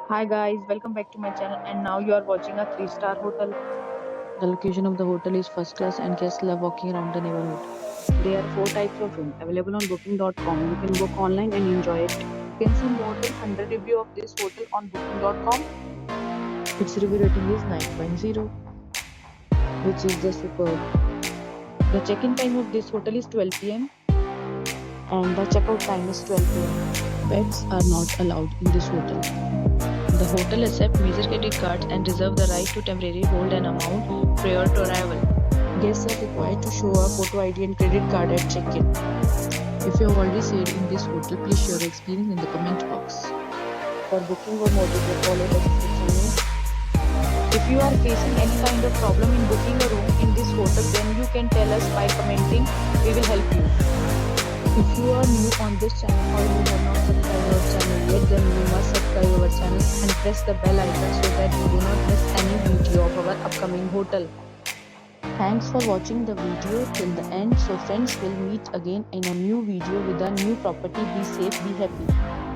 Hi guys, welcome back to my channel and now you are watching a 3-star hotel. The location of the hotel is first class and guests love walking around the neighborhood. There are 4 types of room available on booking.com. You can book online and enjoy it. You can see more than 100 review of this hotel on booking.com. Its review rating is 9.0, which is the superb. The check-in time of this hotel is 12 p.m. and the checkout time is 12 p.m. Pets are not allowed in this hotel. The hotel accepts major credit cards and reserves the right to temporarily hold an amount prior to arrival. Guests are required to show a photo ID and credit card at check-in. If you have already stayed in this hotel, please share your experience in the comment box. For booking or more details, follow the description link. If you are facing any kind of problem in booking a room in this hotel, then you can tell us by commenting. We will help you. If you are new on this channel or you have not subscribed our channel yet, then you must subscribe our channel and press the bell icon so that you do not miss any video of our upcoming hotel. Thanks for watching the video till the end. So friends, will meet again in a new video with a new property. Be safe, be happy.